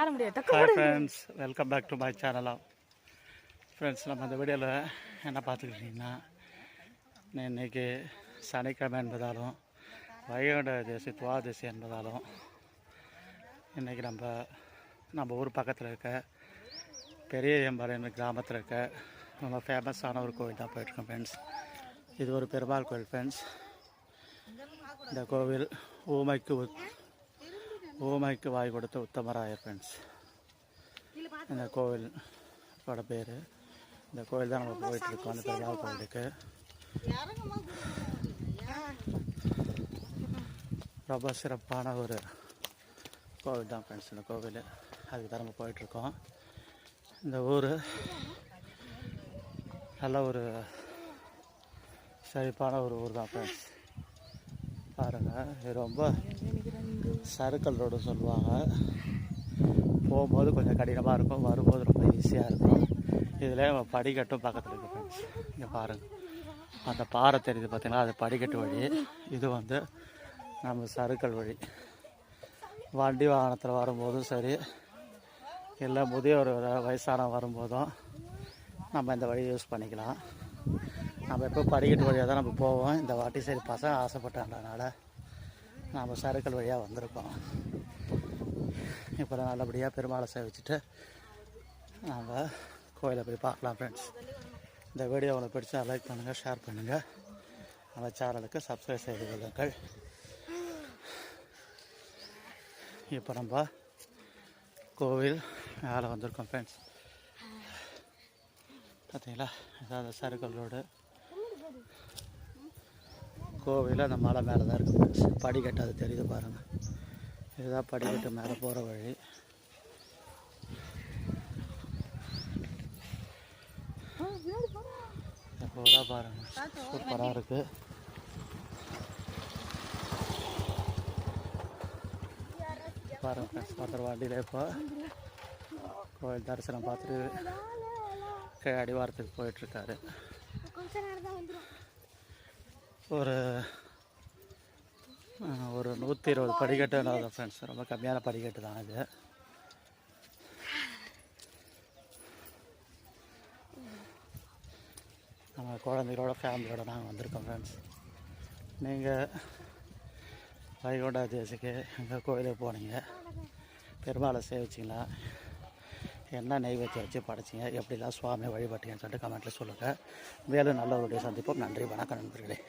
Hi friends, welcome back to my channel. Friends, நம்ம இந்த வீடியோவில் என்ன பார்த்துக்கிட்டிங்கன்னா, இன்றைக்கி சனிக்கிழமை என்பதாலும் வைகுண்ட ஏகாதசி துவாதசி என்பதாலும் இன்றைக்கி நம்ம ஊர் பக்கத்தில் இருக்க பெரியம்பாளையம் கிராமத்தில் இருக்க ரொம்ப ஃபேமஸான ஒரு கோவில் தான் போயிட்டுருக்கோம் ஃப்ரெண்ட்ஸ். இது ஒரு பெருமாள் கோவில் ஃப்ரெண்ட்ஸ். இந்த கோவில் ஊமைக்கு வாய் கொடுத்த உத்தமராயர் ஃப்ரெண்ட்ஸ். இந்த கோவிலோட பேர். இந்த கோவில் தான் நம்ம போயிட்டுருக்கோம். அந்த பெருமாள் கோவிலுக்கு ரொம்ப சிறப்பான ஒரு கோவில் தான் ஃப்ரெண்ட்ஸ். இந்த கோவில் அதுக்கு தான் நம்ம போயிட்டுருக்கோம். இந்த ஊர் நல்ல ஒரு செழிப்பான ஒரு ஊர் தான் ஃப்ரெண்ட்ஸ். பாருங்கள், இது ரொம்ப சறுக்கல் ரோடு சொல்லுவாங்க. போகும்போது கொஞ்சம் கடினமாக இருக்கும், வரும்போது ரொம்ப ஈஸியாக இருக்கும். இதில் படிக்கட்டும் பக்கத்தில் இருக்குது ஃப்ரெண்ட்ஸ். இங்கே பாருங்கள், அந்த பாறை தெரியுது பார்த்திங்களா, அது படிக்கட்டு வழி. இது நம்ம சறுக்கல் வழி. வண்டி வாகனத்தில் வரும்போதும் சரி, இல்லை முதியோர் வயசான வரும்போதும் நம்ம இந்த வழி யூஸ் பண்ணிக்கலாம். நம்ம எப்போ படிக்கட்டு வழியாக தான் நம்ம போவோம். இந்த வாட்டி சரி பசங்க ஆசைப்பட்டான்றனால நம்ம சறுக்கல் வழியாக வந்திருக்கோம். இப்போ தான் நல்லபடியாக பெருமாளை சேவிச்சுட்டு நம்ம கோயிலை போய் பார்க்கலாம் ஃப்ரெண்ட்ஸ். இந்த வீடியோ உங்களுக்கு பிடிச்சா லைக் பண்ணுங்கள், ஷேர் பண்ணுங்கள். நம்ம சேனலுக்கு சப்ஸ்கிரைப் செய்து கொள்ளுங்கள். இப்போ நம்ம கோவில் மேலே வந்திருக்கோம் ஃப்ரெண்ட்ஸ். பார்த்தீங்களா, ஏதாவது சறுக்கல் ரோடு. கோவில் அந்த மலை மேலே தான் இருக்குது ஃப்ரெண்ட்ஸ். படிக்கட்டு அது தெரியுது பாருங்கள். இதுதான் படிக்கட்டு மேலே போகிற வழி. எப்போதா பாருங்கள், சூப்பராக இருக்குது. பாருங்கள் ஃப்ரெண்ட்ஸ், ஒருத்தர் வண்டியில் இப்போ கோவில் தரிசனம் பார்த்துட்டு அடிவாரத்துக்கு போயிட்டுருக்காரு. ஒரு 120 படிக்கட்டு தான் ஃப்ரெண்ட்ஸ். ரொம்ப கம்மியான படிக்கட்டு தான் இது. நம்ம குழந்தைகளோட ஃபேமிலியோட நாங்கள் வந்திருக்கோம் ஃப்ரெண்ட்ஸ். நீங்கள் வைகுண்ட ஏகாதசிக்கு எங்கள் கோயிலுக்கு போனீங்க, பெருமாளை சேவிச்சிங்களா, என்ன நெய்வேத்தியம் வச்சு படைச்சிங்க, எப்படிலாம் சுவாமி வழிபட்டீங்கன்னு சொல்லிட்டு கமெண்ட்டில் சொல்லுங்கள். மேலும் நல்ல ஒரு சந்திப்போம். நன்றி, வணக்கம் நண்பர்களே.